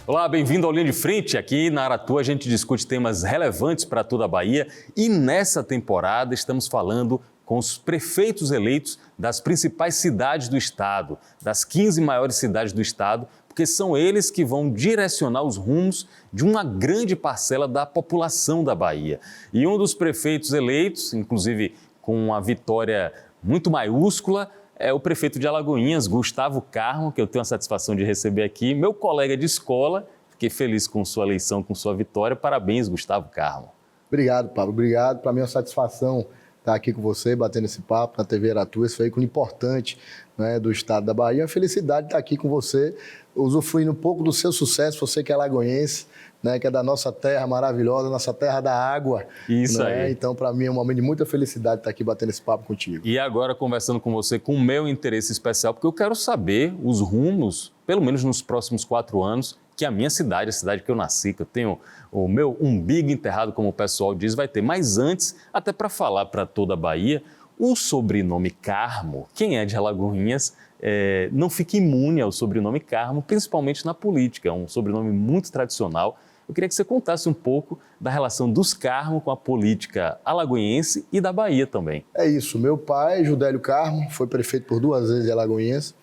Olá, bem-vindo ao Linha de Frente. Aqui na Aratu a gente discute temas relevantes para toda a Bahia e nessa temporada estamos falando com os prefeitos eleitos das principais cidades do estado, das 15 maiores cidades do estado, porque são eles que vão direcionar os rumos de uma grande parcela da população da Bahia. E um dos prefeitos eleitos, inclusive com uma vitória muito maiúscula, é o prefeito de Alagoinhas, Gustavo Carmo, que eu tenho a satisfação de receber aqui, meu colega de escola. Fiquei feliz com sua eleição, com sua vitória. Parabéns, Gustavo Carmo. Obrigado, Pablo. Obrigado. Para mim é uma satisfação estar aqui com você, batendo esse papo na TV Aratu, esse veículo importante, né, do estado da Bahia. É uma felicidade estar aqui com você, usufruindo um pouco do seu sucesso, você que é alagoense, né, que é da nossa terra maravilhosa, nossa terra da água. Isso, né? Aí. Então, para mim é um momento de muita felicidade estar aqui batendo esse papo contigo. E agora conversando com você com o meu interesse especial, porque eu quero saber os rumos, pelo menos nos próximos 4 anos, que a minha cidade, a cidade que eu nasci, que eu tenho o meu umbigo enterrado, como o pessoal diz, vai ter. Mas antes, até para falar para toda a Bahia, o sobrenome Carmo, quem é de Alagoinhas, não fica imune ao sobrenome Carmo, principalmente na política. É um sobrenome muito tradicional. Eu queria que você contasse um pouco da relação dos Carmo com a política alagoense e da Bahia também. É isso. Meu pai, Judélio Carmo, foi prefeito por 2 vezes de Alagoinhas,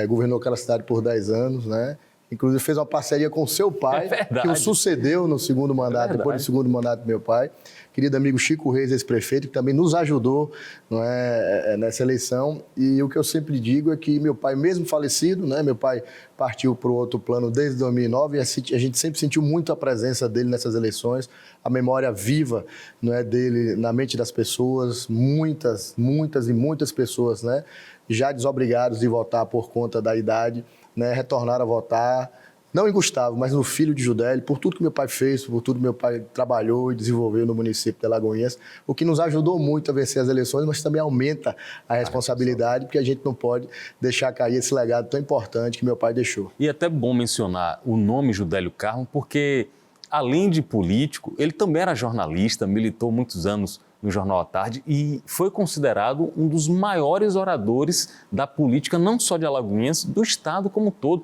governou aquela cidade por 10 anos, né? Inclusive fez uma parceria com o seu pai, que o sucedeu no segundo mandato, depois do segundo mandato do meu pai. Querido amigo Chico Reis, ex-prefeito, que também nos ajudou, não é, nessa eleição. E o que eu sempre digo é que meu pai, mesmo falecido, né, meu pai partiu para o outro plano desde 2009 e a gente sempre sentiu muito a presença dele nessas eleições, a memória viva, não é, dele na mente das pessoas, muitas pessoas, né, já desobrigados de votar por conta da idade, né, retornaram a votar, não em Gustavo, mas no filho de Judélio, por tudo que meu pai fez, por tudo que meu pai trabalhou e desenvolveu no município de Alagoinhas, o que nos ajudou muito a vencer as eleições, mas também aumenta a responsabilidade, porque a gente não pode deixar cair esse legado tão importante que meu pai deixou. E é até bom mencionar o nome Judélio Carmo, porque além de político, ele também era jornalista, militou muitos anos no Jornal à Tarde e foi considerado um dos maiores oradores da política, não só de Alagoinhas, do estado como um todo.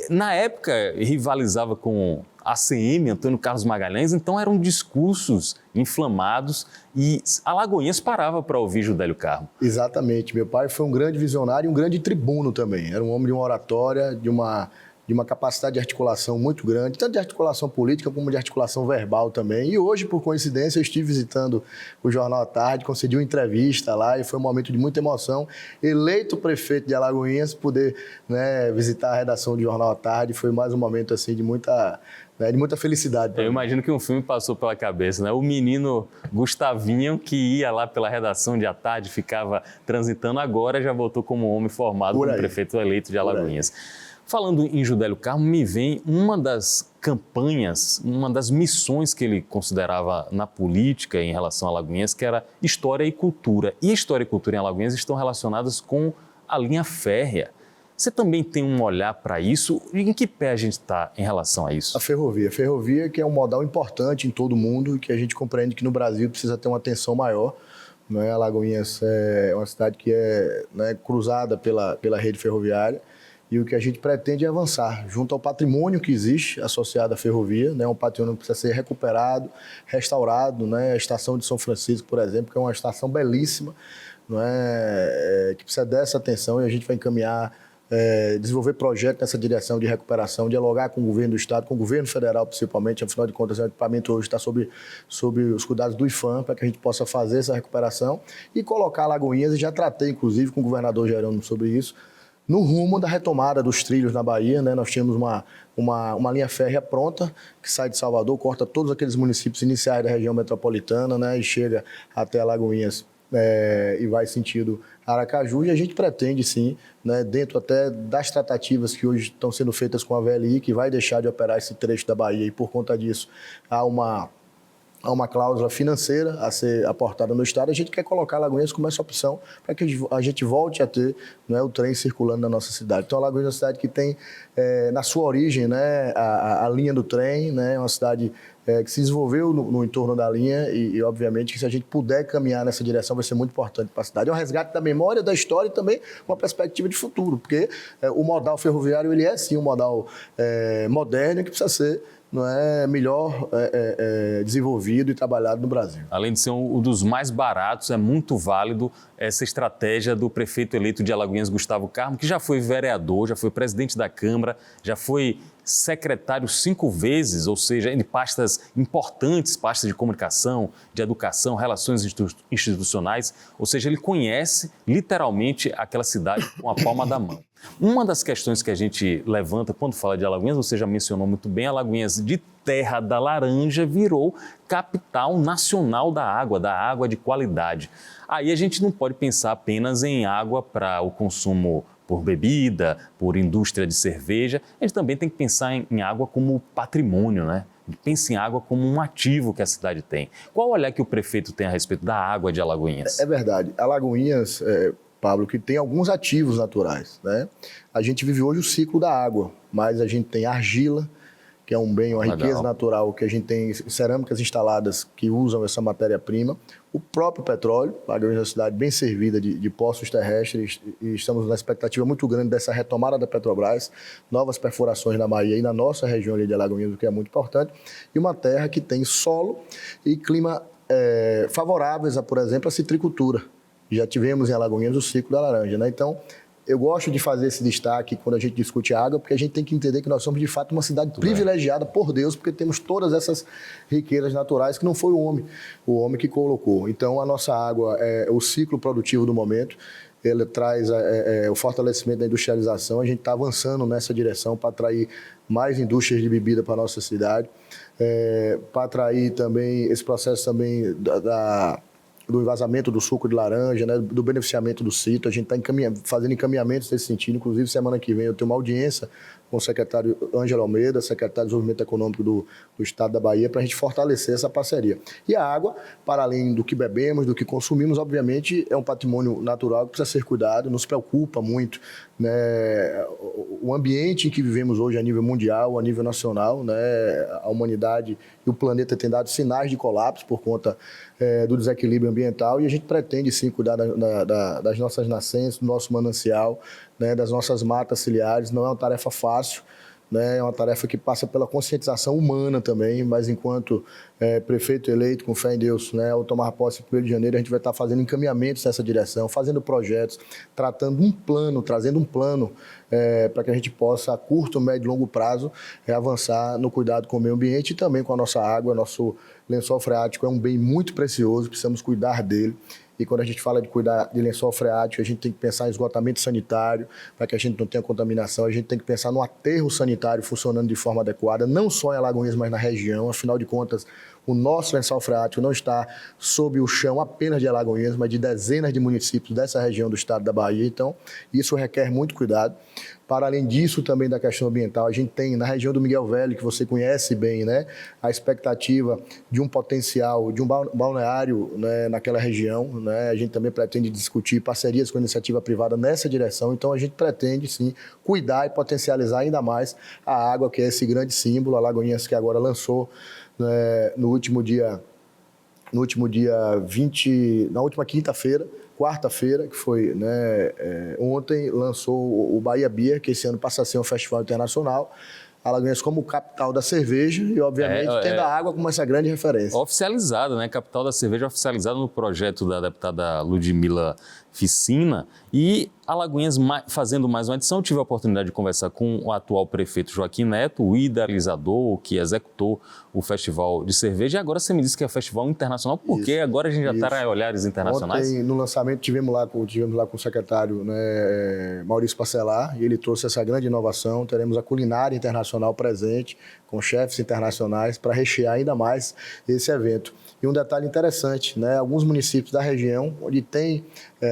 Na época, rivalizava com a ACM, Antônio Carlos Magalhães, então eram discursos inflamados e Alagoinhas parava para ouvir Judélio Carmo. Exatamente. Meu pai foi um grande visionário e um grande tribuno também. Era um homem de uma oratória, de uma capacidade de articulação muito grande, tanto de articulação política como de articulação verbal também. E hoje, por coincidência, eu estive visitando o Jornal à Tarde, concedi uma entrevista lá e foi um momento de muita emoção. Eleito prefeito de Alagoinhas, poder, né, visitar a redação do Jornal à Tarde, foi mais um momento assim de muita felicidade. Eu imagino que um filme passou pela cabeça, né? O menino Gustavinho, que ia lá pela redação de à tarde, ficava transitando, agora já voltou como homem formado como prefeito eleito de Alagoinhas. Falando em Judélio Carmo, me vem uma das campanhas, uma das missões que ele considerava na política em relação a Alagoinhas, que era história e cultura. E história e cultura em Alagoinhas estão relacionadas com a linha férrea. Você também tem um olhar para isso? Em que pé a gente está em relação a isso? A ferrovia que é um modal importante em todo o mundo e que a gente compreende que no Brasil precisa ter uma atenção maior. Né? Alagoinhas é uma cidade que é, né, cruzada pela rede ferroviária. E o que a gente pretende é avançar junto ao patrimônio que existe associado à ferrovia, né? Um patrimônio que precisa ser recuperado, restaurado, né? A estação de São Francisco, por exemplo, que é uma estação belíssima, não é? Que precisa dessa atenção e a gente vai encaminhar, desenvolver projetos nessa direção de recuperação, dialogar com o governo do estado, com o governo federal principalmente, afinal de contas o equipamento hoje está sob os cuidados do IFAM, para que a gente possa fazer essa recuperação e colocar Alagoinhas, e já tratei inclusive com o governador Jerônimo sobre isso, no rumo da retomada dos trilhos na Bahia, né? Nós tínhamos uma linha férrea pronta, que sai de Salvador, corta todos aqueles municípios iniciais da região metropolitana, né? E chega até Alagoinhas e vai sentido Aracaju. E a gente pretende, sim, né? Dentro até das tratativas que hoje estão sendo feitas com a VLI, que vai deixar de operar esse trecho da Bahia, e por conta disso há uma há uma cláusula financeira a ser aportada no Estado, a gente quer colocar Alagoinhas como essa opção para que a gente volte a ter, né, o trem circulando na nossa cidade. Então, Alagoinhas é uma cidade que tem, na sua origem, né, a linha do trem, né, é uma cidade que se desenvolveu no entorno da linha e, obviamente, que se a gente puder caminhar nessa direção vai ser muito importante para a cidade. É um resgate da memória, da história e também uma perspectiva de futuro, porque o modal ferroviário ele é, sim, um modal moderno que precisa ser, não é, melhor desenvolvido e trabalhado no Brasil. Além de ser um dos mais baratos, é muito válido essa estratégia do prefeito eleito de Alagoinhas, Gustavo Carmo, que já foi vereador, já foi presidente da Câmara, já foi secretário 5 vezes, ou seja, em pastas importantes, pastas de comunicação, de educação, relações institucionais, ou seja, ele conhece literalmente aquela cidade com a palma da mão. Uma das questões que a gente levanta quando fala de Alagoinhas, você já mencionou muito bem, Alagoinhas de terra da laranja virou capital nacional da água de qualidade. Aí a gente não pode pensar apenas em água para o consumo por bebida, por indústria de cerveja, a gente também tem que pensar em água como patrimônio, né? Pensa em água como um ativo que a cidade tem. Qual o olhar que o prefeito tem a respeito da água de Alagoinhas? É verdade. Alagoinhas, Pablo, que tem alguns ativos naturais, né? A gente vive hoje o ciclo da água, mas a gente tem argila, que é um bem, uma riqueza natural, que a gente tem cerâmicas instaladas que usam essa matéria-prima, o próprio petróleo, Alagoinhas é uma cidade bem servida de poços terrestres e estamos na expectativa muito grande dessa retomada da Petrobras, novas perfurações na Bahia e na nossa região ali de Alagoinhas, o que é muito importante, e uma terra que tem solo e clima favoráveis, por exemplo, a citricultura. Já tivemos em Alagoinhas o ciclo da laranja, né? Então, eu gosto de fazer esse destaque quando a gente discute água, porque a gente tem que entender que nós somos, de fato, uma cidade privilegiada por Deus, porque temos todas essas riquezas naturais que não foi o homem que colocou. Então, a nossa água é o ciclo produtivo do momento, ele traz o fortalecimento da industrialização, a gente está avançando nessa direção para atrair mais indústrias de bebida para a nossa cidade, para atrair também esse processo também do envasamento do suco de laranja, né, do beneficiamento do sítio. A gente está fazendo encaminhamentos nesse sentido. Inclusive, semana que vem eu tenho uma audiência com o secretário Ângelo Almeida, secretário de Desenvolvimento Econômico do Estado da Bahia, para a gente fortalecer essa parceria. E a água, para além do que bebemos, do que consumimos, obviamente é um patrimônio natural que precisa ser cuidado, nos preocupa muito, né, o ambiente em que vivemos hoje a nível mundial, a nível nacional, né, a humanidade e o planeta têm dado sinais de colapso por conta do desequilíbrio ambiental, e a gente pretende sim cuidar das nossas nascentes, do nosso manancial, né, das nossas matas ciliares. Não é uma tarefa fácil, né, é uma tarefa que passa pela conscientização humana também, mas enquanto prefeito eleito, com fé em Deus, né, ao tomar posse em 1º de janeiro, a gente vai estar fazendo encaminhamentos nessa direção, fazendo projetos, trazendo um plano para que a gente possa, a curto, médio e longo prazo, avançar no cuidado com o meio ambiente e também com a nossa água. Nosso lençol freático é um bem muito precioso, precisamos cuidar dele. E quando a gente fala de cuidar de lençol freático, a gente tem que pensar em esgotamento sanitário, para que a gente não tenha contaminação. A gente tem que pensar no aterro sanitário funcionando de forma adequada, não só em Alagoinhas, mas na região. Afinal de contas, o nosso lençol freático não está sob o chão apenas de Alagoinhas, mas de dezenas de municípios dessa região do estado da Bahia. Então, isso requer muito cuidado. Para além disso, também da questão ambiental, a gente tem na região do Miguel Velho, que você conhece bem, né, a expectativa de um potencial, de um balneário, né, naquela região, né. A gente também pretende discutir parcerias com a iniciativa privada nessa direção. Então, a gente pretende, sim, cuidar e potencializar ainda mais a água, que é esse grande símbolo. A Alagoinhas, que agora lançou, né, na última quinta-feira, quarta-feira, que foi, né, ontem, lançou o Bahia Beer, que esse ano passa a ser um festival internacional. Alagoinhas como capital da cerveja e, obviamente, tendo a água como essa grande referência. Oficializada, né? Capital da cerveja oficializada no projeto da deputada Ludmila Ficina. E Alagoinhas fazendo mais uma edição. Eu tive a oportunidade de conversar com o atual prefeito Joaquim Neto, o idealizador, o que executou o Festival de Cerveja. E agora você me disse que é Festival Internacional, porque agora a gente já está em olhares internacionais. Ontem, no lançamento, tivemos lá com o secretário, né, Maurício Parcelar, e ele trouxe essa grande inovação. Teremos a culinária internacional presente, com chefes internacionais, para rechear ainda mais esse evento. E um detalhe interessante, né, alguns municípios da região, onde tem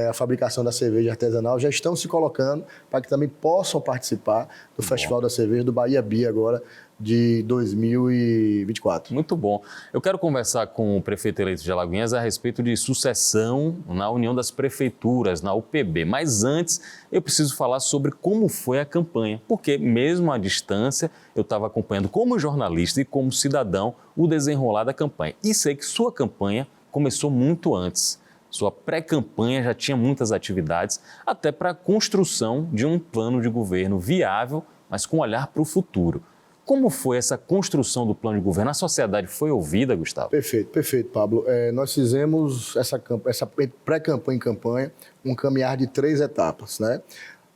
a fabricação da cerveja artesanal, já estão se colocando para que também possam participar do Festival da Cerveja do Bahia Beer agora de 2024. Muito bom. Eu quero conversar com o prefeito eleito de Alagoinhas a respeito de sucessão na União das Prefeituras, na UPB. Mas antes, eu preciso falar sobre como foi a campanha, porque mesmo à distância, eu estava acompanhando como jornalista e como cidadão o desenrolar da campanha. E sei que sua campanha começou muito antes. Sua pré-campanha já tinha muitas atividades, até para a construção de um plano de governo viável, mas com olhar para o futuro. Como foi essa construção do plano de governo? A sociedade foi ouvida, Gustavo? Perfeito, Pablo. Nós fizemos essa pré-campanha e campanha um caminhar de 3 etapas, né?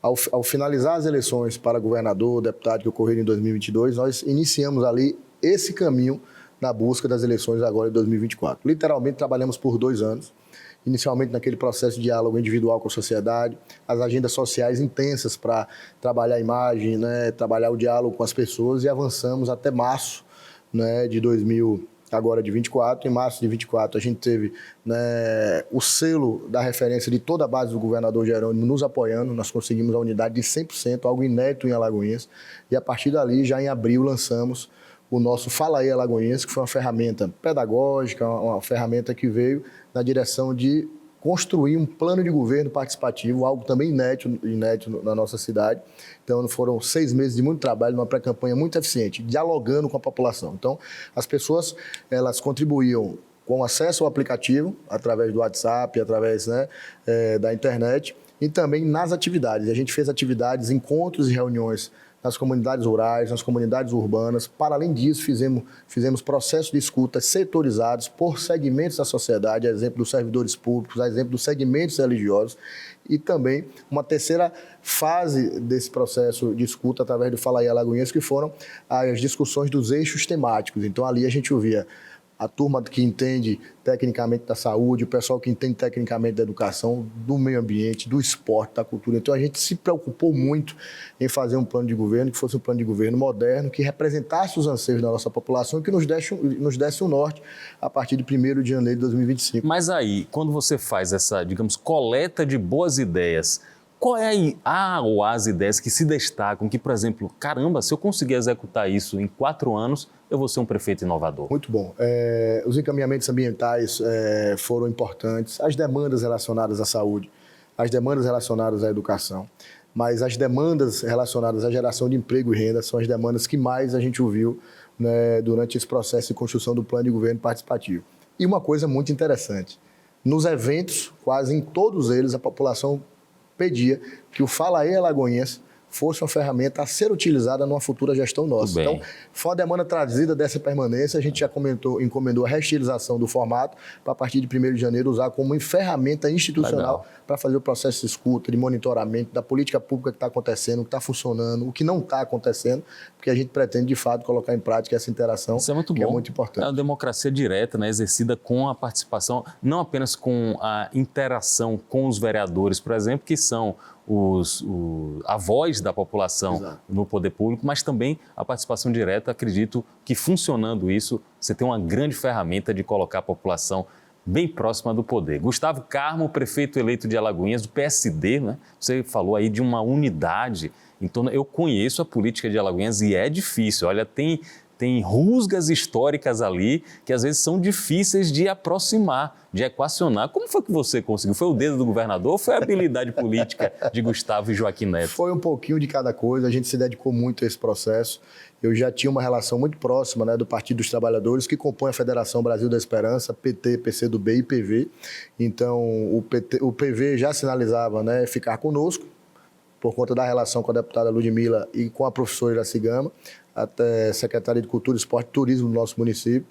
Ao finalizar as eleições para governador, deputado que ocorreram em 2022, nós iniciamos ali esse caminho na busca das eleições agora em 2024. Literalmente trabalhamos por 2 anos. Inicialmente naquele processo de diálogo individual com a sociedade, as agendas sociais intensas para trabalhar a imagem, né, trabalhar o diálogo com as pessoas e avançamos até março, né, de 2024. Em março de 2024 a gente teve, né, o selo da referência de toda a base do governador Jerônimo nos apoiando, nós conseguimos a unidade de 100%, algo inédito em Alagoinhas, e a partir dali, já em abril, lançamos o nosso Fala aí Alagoinhas, que foi uma ferramenta pedagógica, uma ferramenta que veio na direção de construir um plano de governo participativo, algo também inédito na nossa cidade. Então, foram 6 meses de muito trabalho, uma pré-campanha muito eficiente, dialogando com a população. Então, as pessoas, elas contribuíam com acesso ao aplicativo, através do WhatsApp, através, né, da internet, e também nas atividades. A gente fez atividades, encontros e reuniões nas comunidades rurais, nas comunidades urbanas. Para além disso, fizemos processos de escuta setorizados por segmentos da sociedade, a exemplo dos servidores públicos, a exemplo dos segmentos religiosos, e também uma terceira fase desse processo de escuta através do Fala aí Alagoinhas, que foram as discussões dos eixos temáticos. Então, ali a gente ouvia a turma que entende tecnicamente da saúde, o pessoal que entende tecnicamente da educação, do meio ambiente, do esporte, da cultura. Então, a gente se preocupou muito em fazer um plano de governo que fosse um plano de governo moderno, que representasse os anseios da nossa população e que nos desse um norte a partir de 1º de janeiro de 2025. Mas aí, quando você faz essa, digamos, coleta de boas ideias, qual é a ou as ideias que se destacam, que, por exemplo, caramba, se eu conseguir executar isso em 4 anos, eu vou ser um prefeito inovador? Muito bom. Os encaminhamentos ambientais foram importantes, as demandas relacionadas à saúde, as demandas relacionadas à educação, mas as demandas relacionadas à geração de emprego e renda são as demandas que mais a gente ouviu, né, durante esse processo de construção do plano de governo participativo. E uma coisa muito interessante, nos eventos, quase em todos eles, a população pedia que o Fala aí Alagoinhas fosse uma ferramenta a ser utilizada numa futura gestão nossa. Então, foi uma demanda trazida dessa permanência, a gente já encomendou a reestilização do formato para, a partir de 1º de janeiro, usar como ferramenta institucional para fazer o processo de escuta, de monitoramento da política pública que está acontecendo, o que está funcionando, o que não está acontecendo, porque a gente pretende, de fato, colocar em prática essa interação, isso é muito bom. É muito importante. É uma democracia direta, né, exercida com a participação, não apenas com a interação com os vereadores, por exemplo, que são a voz da população. Exato. No poder público, mas também a participação direta. Acredito que, funcionando isso, você tem uma grande ferramenta de colocar a população bem próxima do poder. Gustavo Carmo, prefeito eleito de Alagoinhas, do PSD, né? Você falou aí de uma unidade. Então, eu conheço a política de Alagoinhas e é difícil. Olha, tem rusgas históricas ali que às vezes são difíceis de aproximar, de equacionar. Como foi que você conseguiu? Foi o dedo do governador ou foi a habilidade política de Gustavo e Joaquim Neto? Foi um pouquinho de cada coisa, a gente se dedicou muito a esse processo. Eu já tinha uma relação muito próxima, né, do Partido dos Trabalhadores, que compõe a Federação Brasil da Esperança, PT, PCdoB e PV. Então, o PV já sinalizava, né, ficar conosco, por conta da relação com a deputada Ludmila e com a professora Iracy Gama, até Secretaria de Cultura, Esporte e Turismo do nosso município.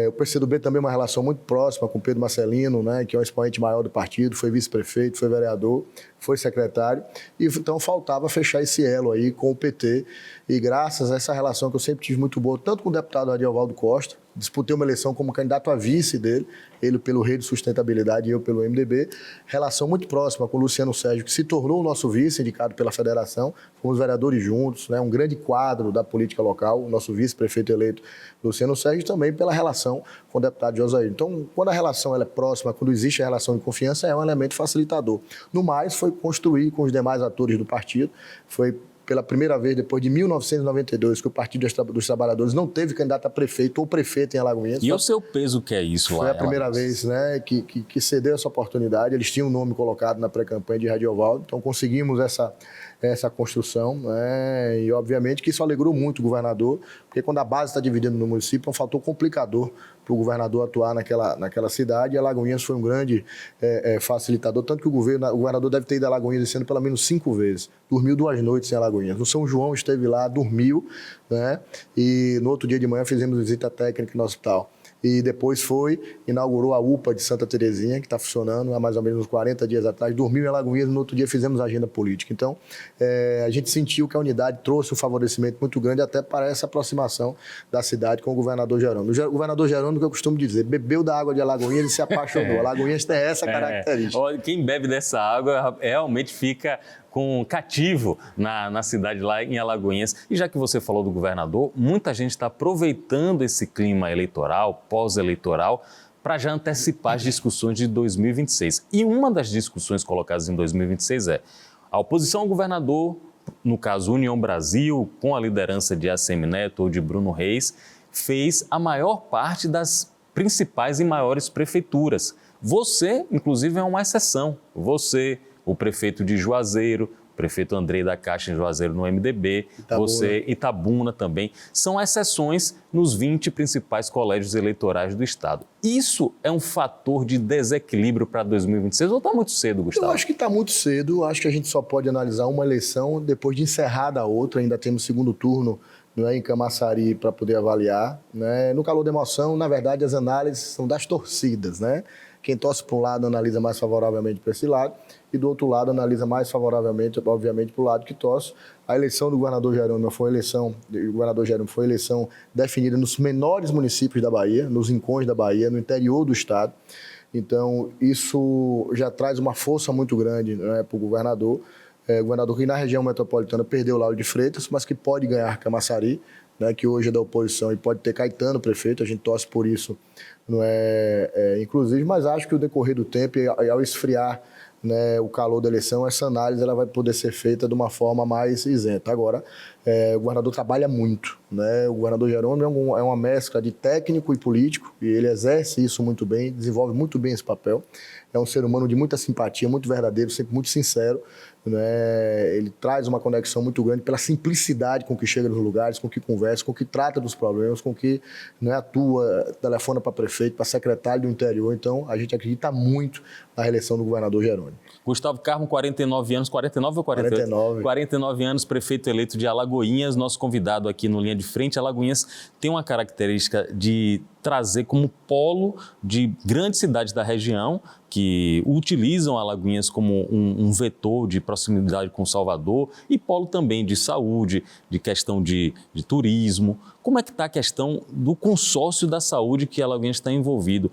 O PCdoB também é uma relação muito próxima com o Pedro Marcelino, né, que é um expoente maior do partido, foi vice-prefeito, foi vereador. foi secretário, e então faltava fechar esse elo aí com o PT, e graças a essa relação que eu sempre tive muito boa, tanto com o deputado Ariovaldo Costa, disputei uma eleição como candidato a vice dele, ele pelo Rede Sustentabilidade e eu pelo MDB, relação muito próxima com o Luciano Sérgio, que se tornou o nosso vice, indicado pela federação, fomos vereadores juntos, né, um grande quadro da política local, o nosso vice-prefeito eleito Luciano Sérgio, também pela relação com o deputado Josair. Então, quando a relação ela é próxima, quando existe a relação de confiança, é um elemento facilitador. No mais, foi construir com os demais atores do partido, foi pela primeira vez depois de 1992, que o Partido dos Trabalhadores não teve candidato a prefeito ou prefeito em Alagoinhas. E o seu peso que é isso lá? Foi a primeira vez, né, que cedeu essa oportunidade. Eles tinham um nome colocado na pré-campanha de Radiovaldo, então conseguimos essa construção, né, e obviamente que isso alegrou muito o governador, porque quando a base está dividida no município, é um fator complicador para o governador atuar naquela cidade, e Alagoinhas foi um grande facilitador, tanto que o governador deve ter ido a Alagoinhas esse ano pelo menos 5 vezes, dormiu 2 noites em Alagoinhas. No São João esteve lá, dormiu, né, e no outro dia de manhã fizemos visita técnica no hospital. E depois inaugurou a UPA de Santa Terezinha, que está funcionando há mais ou menos uns 40 dias atrás, dormiu em Alagoinhas, no outro dia fizemos a agenda política. Então, a gente sentiu que a unidade trouxe um favorecimento muito grande até para essa aproximação da cidade com o governador Jerônimo. O governador Jerônimo, que eu costumo dizer, bebeu da água de Alagoinhas e se apaixonou. Alagoinhas tem essa característica. Olha, quem bebe dessa água realmente fica com cativo na cidade lá em Alagoinhas. E já que você falou do governador, muita gente está aproveitando esse clima eleitoral, pós-eleitoral, para já antecipar as discussões de 2026. E uma das discussões colocadas em 2026 é a oposição ao governador, no caso União Brasil, com a liderança de ACM Neto ou de Bruno Reis, fez a maior parte das principais e maiores prefeituras. Você, inclusive, é uma exceção. Você, o prefeito de Juazeiro, o prefeito Andrei da Caixa em Juazeiro no MDB, Itabuna. você, Itabuna também, são exceções nos 20 principais colégios eleitorais do Estado. Isso é um fator de desequilíbrio para 2026 ou está muito cedo, Gustavo? Eu acho que está muito cedo, acho que a gente só pode analisar uma eleição depois de encerrada a outra, ainda temos segundo turno, né, em Camaçari para poder avaliar, né? No calor da emoção, na verdade, as análises são das torcidas, né? Quem torce para um lado analisa mais favoravelmente para esse lado e do outro lado analisa mais favoravelmente, obviamente, para o lado que torce. A eleição do governador Jerônimo foi eleição definida nos menores municípios da Bahia, nos rincões da Bahia, no interior do estado. Então, isso já traz uma força muito grande, né, para o governador. O governador que na região metropolitana perdeu Lauro de Freitas, mas que pode ganhar Camaçari, né, que hoje é da oposição, e pode ter Caetano prefeito, a gente torce por isso, não inclusive, mas acho que o decorrer do tempo e ao esfriar, né, o calor da eleição, essa análise ela vai poder ser feita de uma forma mais isenta. Agora, o governador trabalha muito, né? O governador Jerônimo é uma mescla de técnico e político, e ele exerce isso muito bem, desenvolve muito bem esse papel. É um ser humano de muita simpatia, muito verdadeiro, sempre muito sincero, né? Ele traz uma conexão muito grande pela simplicidade com que chega nos lugares, com que conversa, com que trata dos problemas, com que, né, atua, telefona para prefeito, para secretário do interior. Então, a gente acredita muito na reeleição do governador Jerônimo. Gustavo Carmo, 49 anos, 49 ou 48? 49. 49 anos, prefeito eleito de Alagoinhas, nosso convidado aqui no Linha de Frente. Alagoinhas tem uma característica de trazer como polo de grandes cidades da região que utilizam Alagoinhas como um vetor de proximidade com Salvador e polo também de saúde, de questão de turismo. Como é que está a questão do consórcio da saúde que Alagoinhas está envolvido?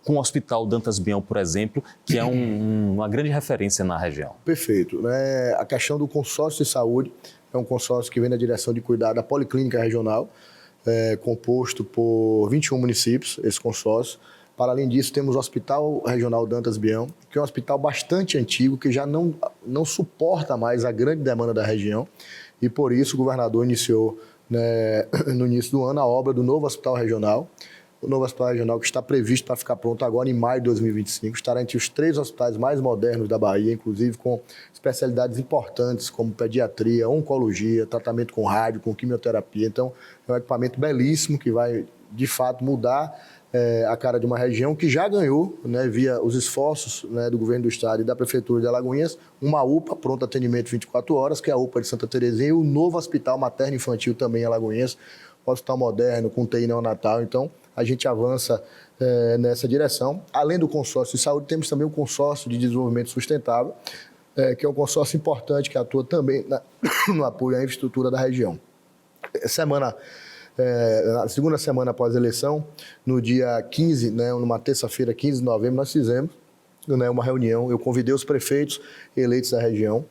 Com o Hospital Dantas Bião, por exemplo, que é uma grande referência na região. Perfeito, né? A questão do consórcio de saúde é um consórcio que vem na direção de cuidar da Policlínica Regional, composto por 21 municípios, esse consórcio. Para além disso, temos o Hospital Regional Dantas Bião, que é um hospital bastante antigo, que já não suporta mais a grande demanda da região, e por isso o governador iniciou, né, no início do ano, a obra do novo Hospital Regional. O novo Hospital Regional, que está previsto para ficar pronto agora em maio de 2025, estará entre os 3 hospitais mais modernos da Bahia, inclusive com especialidades importantes como pediatria, oncologia, tratamento com rádio, com quimioterapia. Então, é um equipamento belíssimo que vai, de fato, mudar a cara de uma região que já ganhou, né, via os esforços, né, do governo do estado e da prefeitura de Alagoinhas, uma UPA, pronto atendimento 24 horas, que é a UPA de Santa Terezinha, e o novo Hospital Materno Infantil também em Alagoinhas, hospital moderno, com UTI neonatal. Então, a gente avança nessa direção. Além do consórcio de saúde, temos também o consórcio de desenvolvimento sustentável, que é um consórcio importante que atua também no apoio à infraestrutura da região. Na segunda semana após a eleição, no dia 15, numa terça-feira, 15 de novembro, nós fizemos uma reunião. Eu convidei os prefeitos eleitos da região,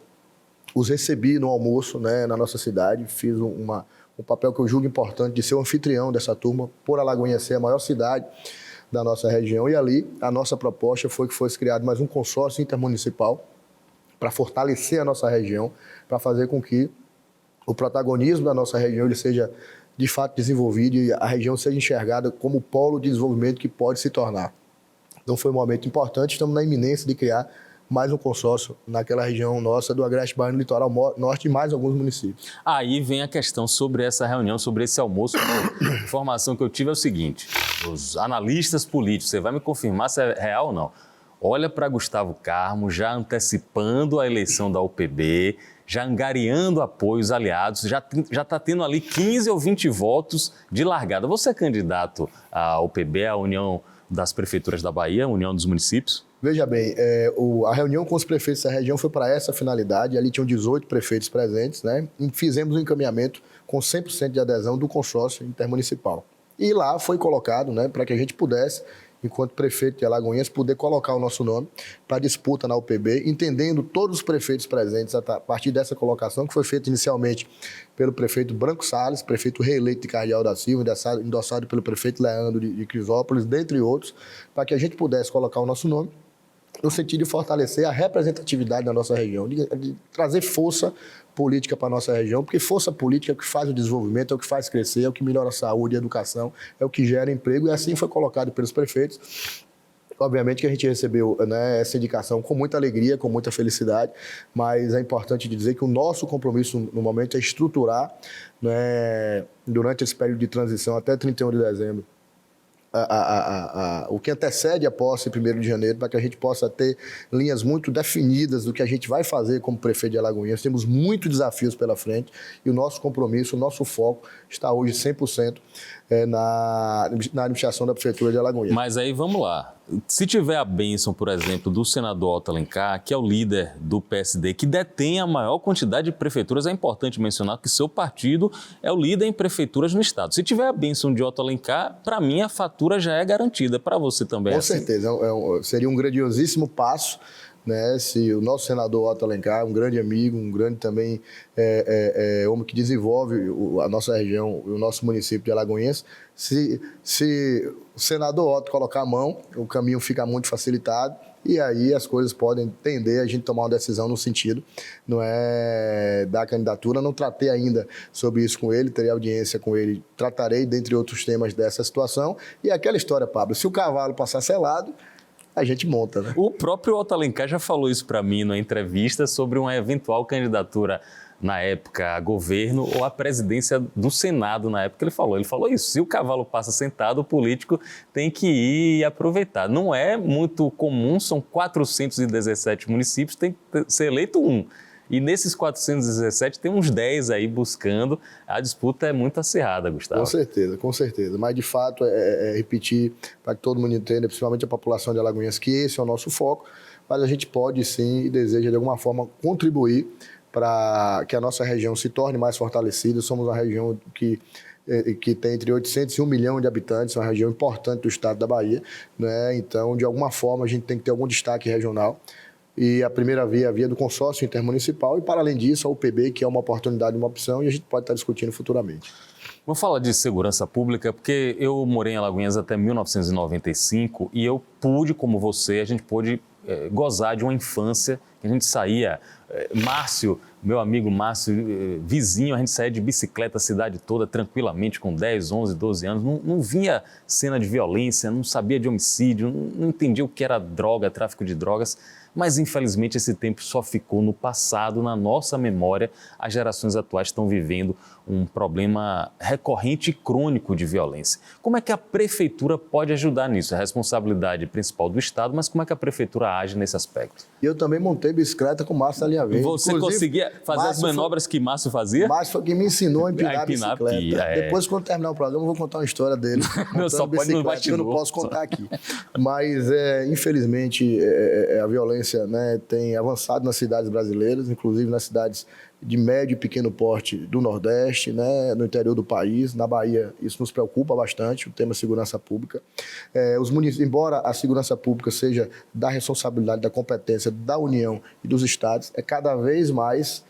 os recebi no almoço na nossa cidade, fiz um papel que eu julgo importante de ser o anfitrião dessa turma, por Alagoinhas ser a maior cidade da nossa região. E ali, a nossa proposta foi que fosse criado mais um consórcio intermunicipal para fortalecer a nossa região, para fazer com que o protagonismo da nossa região ele seja, de fato, desenvolvido e a região seja enxergada como o polo de desenvolvimento que pode se tornar. Então, foi um momento importante. Estamos na iminência de criar mais um consórcio naquela região nossa do Agreste Baiano, Litoral Norte e mais alguns municípios. Aí vem a questão sobre essa reunião, sobre esse almoço. A informação que eu tive é o seguinte: os analistas políticos, você vai me confirmar se é real ou não, olha para Gustavo Carmo já antecipando a eleição da UPB, já angariando apoios aliados, já está tendo ali 15 ou 20 votos de largada. Você é candidato à UPB, à União das Prefeituras da Bahia, União dos Municípios? Veja bem, a reunião com os prefeitos da região foi para essa finalidade. Ali tinham 18 prefeitos presentes, e fizemos um encaminhamento com 100% de adesão do consórcio intermunicipal. E lá foi colocado, para que a gente pudesse, enquanto prefeito de Alagoinhas, poder colocar o nosso nome para disputa na UPB, entendendo todos os prefeitos presentes a partir dessa colocação, que foi feita inicialmente pelo prefeito Branco Salles, prefeito reeleito de Cardeal da Silva, endossado pelo prefeito Leandro de Crisópolis, dentre outros, para que a gente pudesse colocar o nosso nome no sentido de fortalecer a representatividade da nossa região, de trazer força política para a nossa região, porque força política é o que faz o desenvolvimento, é o que faz crescer, é o que melhora a saúde, a educação, é o que gera emprego, e assim foi colocado pelos prefeitos. Obviamente que a gente recebeu essa indicação com muita alegria, com muita felicidade, mas é importante dizer que o nosso compromisso no momento é estruturar, durante esse período de transição até 31 de dezembro, o que antecede a posse 1º de janeiro, para que a gente possa ter linhas muito definidas do que a gente vai fazer como prefeito de Alagoinhas. Temos muitos desafios pela frente e o nosso compromisso, o nosso foco está hoje 100% na administração da Prefeitura de Alagoinhas. Mas aí vamos lá. Se tiver a bênção, por exemplo, do senador Otto Alencar, que é o líder do PSD, que detém a maior quantidade de prefeituras, é importante mencionar que seu partido é o líder em prefeituras no estado. Se tiver a bênção de Otto Alencar, para mim a fatura já é garantida. Para você também Com assim? certeza. Seria um grandiosíssimo passo, se o nosso senador Otto Alencar, um grande amigo, um grande também homem que desenvolve a nossa região, o nosso município de Alagoinhas, se o senador Otto colocar a mão, o caminho fica muito facilitado e aí as coisas podem tender a gente tomar uma decisão no sentido da candidatura. Não tratei ainda sobre isso com ele, terei audiência com ele, tratarei, dentre outros temas, dessa situação. E aquela história, Pablo, se o cavalo passar selado, a gente monta, O próprio Otto Alencar já falou isso para mim numa entrevista sobre uma eventual candidatura na época a governo ou a presidência do Senado na época. Ele falou isso, se o cavalo passa sentado, o político tem que ir e aproveitar. Não é muito comum, são 417 municípios, tem que ser eleito um. E nesses 417 tem uns 10 aí buscando, a disputa é muito acirrada, Gustavo. Com certeza. Mas, de fato, repetir para que todo mundo entenda, principalmente a população de Alagoinhas, que esse é o nosso foco, mas a gente pode sim e deseja, de alguma forma, contribuir para que a nossa região se torne mais fortalecida. Somos uma região que tem entre 800 e 1 milhão de habitantes, uma região importante do estado da Bahia, Então, de alguma forma, a gente tem que ter algum destaque regional. E a primeira via é a via do consórcio intermunicipal e, para além disso, a UPB, que é uma oportunidade, uma opção, e a gente pode estar discutindo futuramente. Vamos falar de segurança pública, porque eu morei em Alagoinhas até 1995 e eu pude, como você, a gente pôde gozar de uma infância que a gente saía, Márcio, meu amigo Márcio, vizinho, a gente saía de bicicleta a cidade toda tranquilamente com 10, 11, 12 anos, não via cena de violência, não sabia de homicídio, não entendia o que era droga, tráfico de drogas. Mas, infelizmente, esse tempo só ficou no passado, na nossa memória. As gerações atuais estão vivendo um problema recorrente e crônico de violência. Como é que a prefeitura pode ajudar nisso? É a responsabilidade principal do Estado, mas como é que a prefeitura age nesse aspecto? Eu também montei bicicleta com o Márcio na linha verde. Você conseguia fazer as manobras que Márcio fazia? Márcio foi quem me ensinou a empinar a bicicleta. Depois, quando terminar o programa, eu vou contar uma história dele. Não, só pode no bastidor. Eu não posso contar aqui. Mas, infelizmente, a violência violência, né, tem avançado nas cidades brasileiras, inclusive nas cidades de médio e pequeno porte do Nordeste, né, no interior do país. Na Bahia, isso nos preocupa bastante, o tema segurança pública. Embora a segurança pública seja da responsabilidade, da competência da União e dos estados, é cada vez mais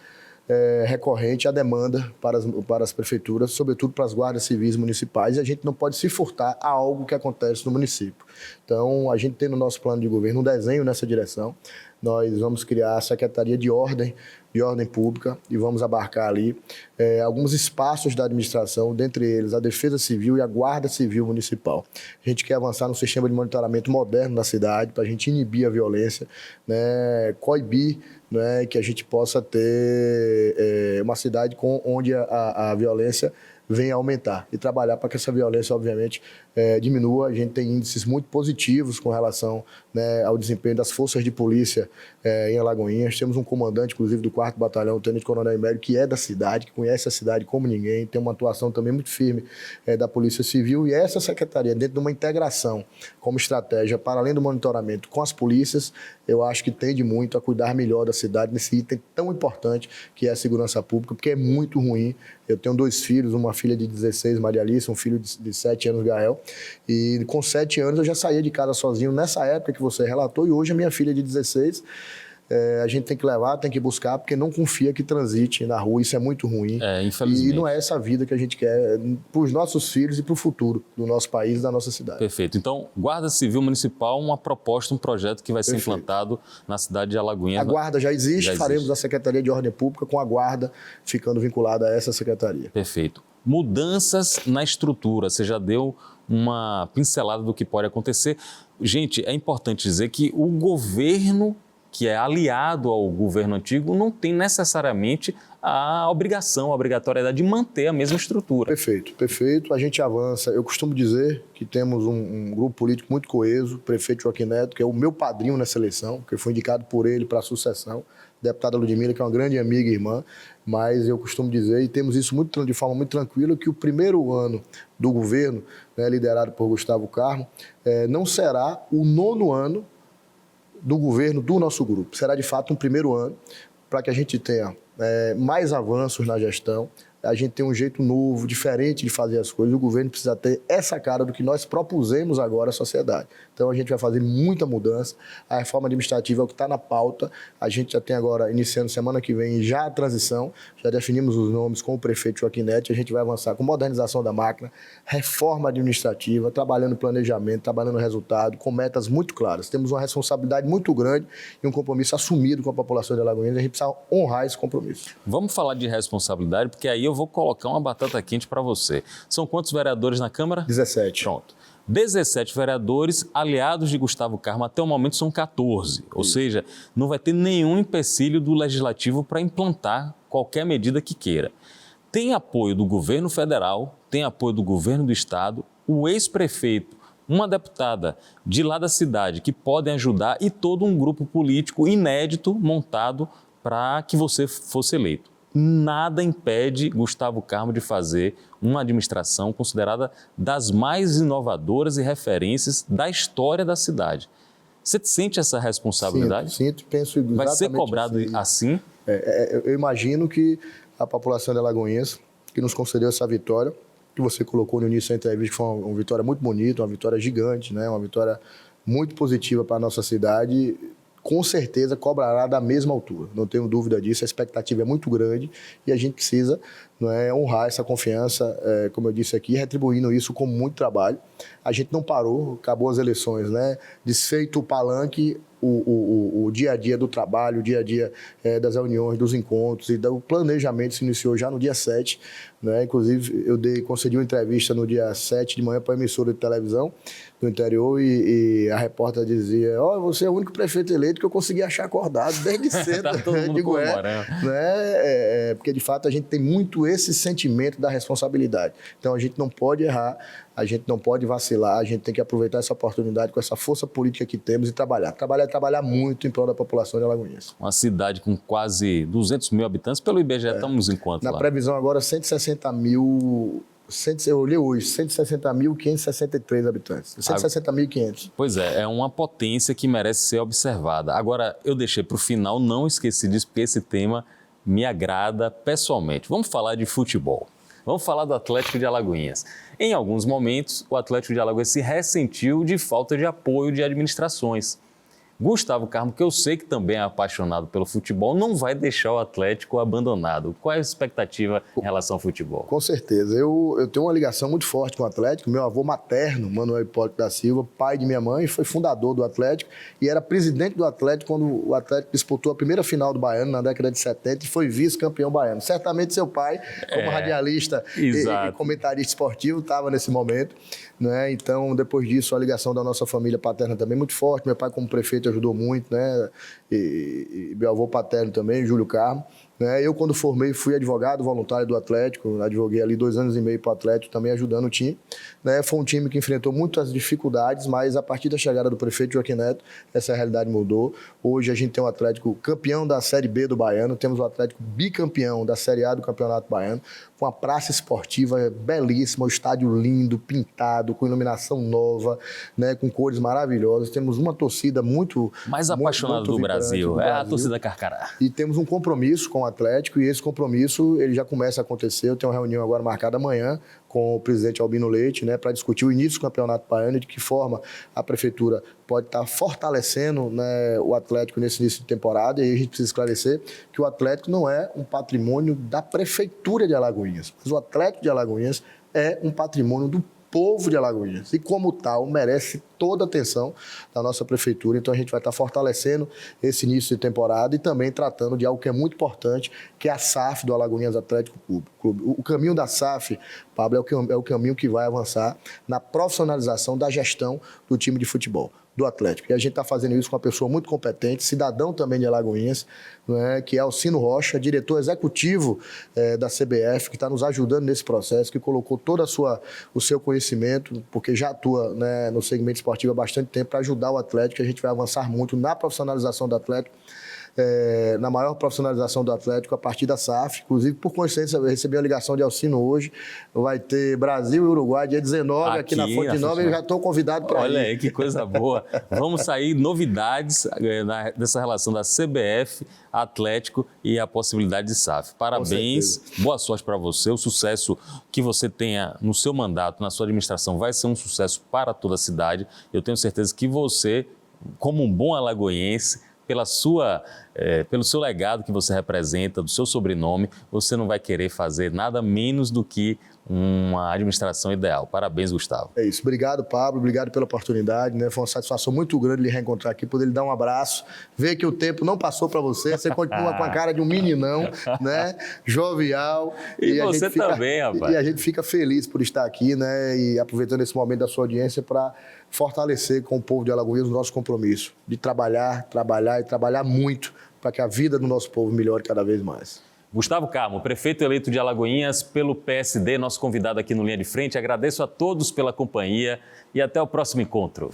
recorrente a demanda para as prefeituras, sobretudo para as guardas civis municipais, e a gente não pode se furtar a algo que acontece no município. Então, a gente tem no nosso plano de governo um desenho nessa direção. Nós vamos criar a Secretaria de Ordem Pública e vamos abarcar ali alguns espaços da administração, dentre eles a Defesa Civil e a Guarda Civil Municipal. A gente quer avançar no sistema de monitoramento moderno da cidade para a gente inibir a violência, né, coibir, né, que a gente possa ter uma cidade onde a violência venha a aumentar e trabalhar para que essa violência, obviamente, diminua. A gente tem índices muito positivos com relação, né, ao desempenho das forças de polícia em Alagoinhas. Temos um comandante, inclusive, do 4º Batalhão, o Tenente Coronel Emério, que é da cidade, que conhece a cidade como ninguém, tem uma atuação também muito firme da Polícia Civil, e essa secretaria, dentro de uma integração como estratégia, para além do monitoramento com as polícias, eu acho que tende muito a cuidar melhor da cidade nesse item tão importante que é a segurança pública, porque é muito ruim. Eu tenho 2 filhos, uma filha de 16, Maria Alice, um filho de 7 anos, Gael, e com 7 anos eu já saía de casa sozinho, nessa época que você relatou, e hoje a minha filha de 16, a gente tem que levar, tem que buscar, porque não confia que transite na rua, isso é muito ruim. Infelizmente. E não é essa vida que a gente quer para os nossos filhos e para o futuro do nosso país e da nossa cidade. Perfeito. Então, Guarda Civil Municipal, uma proposta, um projeto que vai ser implantado na cidade de Alagoinhas. A Guarda já existe, faremos a Secretaria de Ordem Pública com a Guarda ficando vinculada a essa secretaria. Perfeito. Mudanças na estrutura, você já deu uma pincelada do que pode acontecer. Gente, é importante dizer que o governo que é aliado ao governo antigo não tem necessariamente a obrigatoriedade de manter a mesma estrutura. Perfeito, perfeito. A gente avança. Eu costumo dizer que temos um grupo político muito coeso, o prefeito Joaquim Neto, que é o meu padrinho nessa eleição, que foi indicado por ele para a sucessão, deputada Ludmila, que é uma grande amiga e irmã, mas eu costumo dizer, e temos isso de forma muito tranquila, que o primeiro ano do governo, né, liderado por Gustavo Carmo, não será o 9º ano do governo do nosso grupo. Será, de fato, um primeiro ano para que a gente tenha mais avanços na gestão, a gente tem um jeito novo, diferente de fazer as coisas. O governo precisa ter essa cara do que nós propusemos agora à sociedade. Então, a gente vai fazer muita mudança. A reforma administrativa é o que está na pauta. A gente já tem agora, iniciando semana que vem, já a transição. Já definimos os nomes com o prefeito Joaquim Neto. A gente vai avançar com modernização da máquina, reforma administrativa, trabalhando planejamento, trabalhando resultado, com metas muito claras. Temos uma responsabilidade muito grande e um compromisso assumido com a população de Alagoinhas. A gente precisa honrar esse compromisso. Vamos falar de responsabilidade, porque aí eu vou colocar uma batata quente para você. São quantos vereadores na Câmara? 17. Pronto. 17 vereadores aliados de Gustavo Carmo, até o momento são 14. Ou seja, não vai ter nenhum empecilho do Legislativo para implantar qualquer medida que queira. Tem apoio do governo federal, tem apoio do governo do estado, o ex-prefeito, uma deputada de lá da cidade que podem ajudar e todo um grupo político inédito montado para que você fosse eleito. Nada impede Gustavo Carmo de fazer uma administração considerada das mais inovadoras e referências da história da cidade. Você sente essa responsabilidade? Sinto, penso exatamente. Vai ser cobrado assim? Eu imagino que a população de Alagoinhas, que nos concedeu essa vitória, que você colocou no início da entrevista, que foi uma vitória muito bonita, uma vitória gigante, né? Uma vitória muito positiva para a nossa cidade, com certeza cobrará da mesma altura, não tenho dúvida disso, a expectativa é muito grande e a gente precisa, não é, honrar essa confiança, como eu disse aqui, retribuindo isso com muito trabalho. A gente não parou, acabou as eleições, né? Desfeito o palanque, o dia a dia do trabalho, o dia a dia das reuniões, dos encontros e do planejamento se iniciou já no dia 7, né? Inclusive eu concedi uma entrevista no dia 7 de manhã para a emissora de televisão do interior e a repórter dizia: você é o único prefeito eleito que eu consegui achar acordado desde cedo. Tá todo mundo comemorando. Porque de fato a gente tem muito esse sentimento da responsabilidade. Então a gente não pode errar, a gente não pode vacilar, a gente tem que aproveitar essa oportunidade com essa força política que temos e trabalhar. Trabalhar muito em prol da população de Alagoinhas. Uma cidade com quase 200 mil habitantes, pelo IBGE estamos em quanto Na lá? previsão agora 160 mil Eu olhei hoje, 160.563 habitantes. 160.500. Pois é uma potência que merece ser observada. Agora, eu deixei para o final, não esqueci disso, porque esse tema me agrada pessoalmente. Vamos falar de futebol. Vamos falar do Atlético de Alagoinhas. Em alguns momentos, o Atlético de Alagoas se ressentiu de falta de apoio de administrações. Gustavo Carmo, que eu sei que também é apaixonado pelo futebol, não vai deixar o Atlético abandonado. Qual é a expectativa em relação ao futebol? Com certeza. Eu tenho uma ligação muito forte com o Atlético. Meu avô materno, Manuel Hipólito da Silva, pai de minha mãe, foi fundador do Atlético e era presidente do Atlético quando o Atlético disputou a primeira final do Baiano na década de 70 e foi vice-campeão baiano. Certamente seu pai, como radialista e comentarista esportivo, estava nesse momento, né? Então, depois disso, a ligação da nossa família paterna também é muito forte. Meu pai, como prefeito, ajudou muito, né? E meu avô paterno também, Júlio Carmo. Né? Eu, quando formei, fui advogado voluntário do Atlético, advoguei ali 2 anos e meio para o Atlético, também ajudando o time. Né? Foi um time que enfrentou muitas dificuldades, mas a partir da chegada do prefeito Joaquim Neto, essa realidade mudou. Hoje a gente tem o Atlético campeão da Série B do Baiano, temos o Atlético bicampeão da Série A do Campeonato Baiano, com uma praça esportiva belíssima, o estádio lindo, pintado, com iluminação nova, né? Com cores maravilhosas. Temos uma torcida muito... mais apaixonada do Brasil, a torcida Carcará. E temos um compromisso com o Atlético, e esse compromisso ele já começa a acontecer. Eu tenho uma reunião agora marcada amanhã com o presidente Albino Leite, né, para discutir o início do Campeonato Baiano e de que forma a Prefeitura pode estar fortalecendo, né, o Atlético nesse início de temporada. E aí a gente precisa esclarecer que o Atlético não é um patrimônio da Prefeitura de Alagoinhas, mas o Atlético de Alagoinhas é um patrimônio do povo de Alagoinhas e, como tal, merece toda a atenção da nossa prefeitura. Então a gente vai estar fortalecendo esse início de temporada e também tratando de algo que é muito importante, que é a SAF do Alagoinhas Atlético Clube. O caminho da SAF, Pablo, é o caminho que vai avançar na profissionalização da gestão do time de futebol do Atlético. E a gente está fazendo isso com uma pessoa muito competente, cidadão também de Alagoinhas, né, que é Alcino Rocha, diretor executivo da CBF, que está nos ajudando nesse processo, que colocou todo o seu conhecimento, porque já atua, né, no segmento esportivo há bastante tempo, para ajudar o Atlético. A gente vai avançar muito na profissionalização do Atlético, na maior profissionalização do Atlético a partir da SAF. Inclusive, por coincidência, eu recebi uma ligação de Alcino hoje. Vai ter Brasil e Uruguai, dia 19, aqui na Fonte Nova, e eu já estou convidado para ir. Olha aí, que coisa boa. Vamos sair novidades dessa relação da CBF, Atlético e a possibilidade de SAF. Parabéns, boa sorte para você. O sucesso que você tenha no seu mandato, na sua administração, vai ser um sucesso para toda a cidade. Eu tenho certeza que você, como um bom alagoense, pelo seu legado que você representa, do seu sobrenome, você não vai querer fazer nada menos do que uma administração ideal. Parabéns, Gustavo. É isso. Obrigado, Pablo. Obrigado pela oportunidade, né? Foi uma satisfação muito grande lhe reencontrar aqui, poder lhe dar um abraço, ver que o tempo não passou para você, você continua com a cara de um meninão, né? Jovial. E você também, rapaz. E a gente fica feliz por estar aqui, né? E aproveitando esse momento da sua audiência para fortalecer com o povo de Alagoinhas o nosso compromisso de trabalhar e trabalhar muito para que a vida do nosso povo melhore cada vez mais. Gustavo Carmo, prefeito eleito de Alagoinhas pelo PSD, nosso convidado aqui no Linha de Frente. Agradeço a todos pela companhia e até o próximo encontro.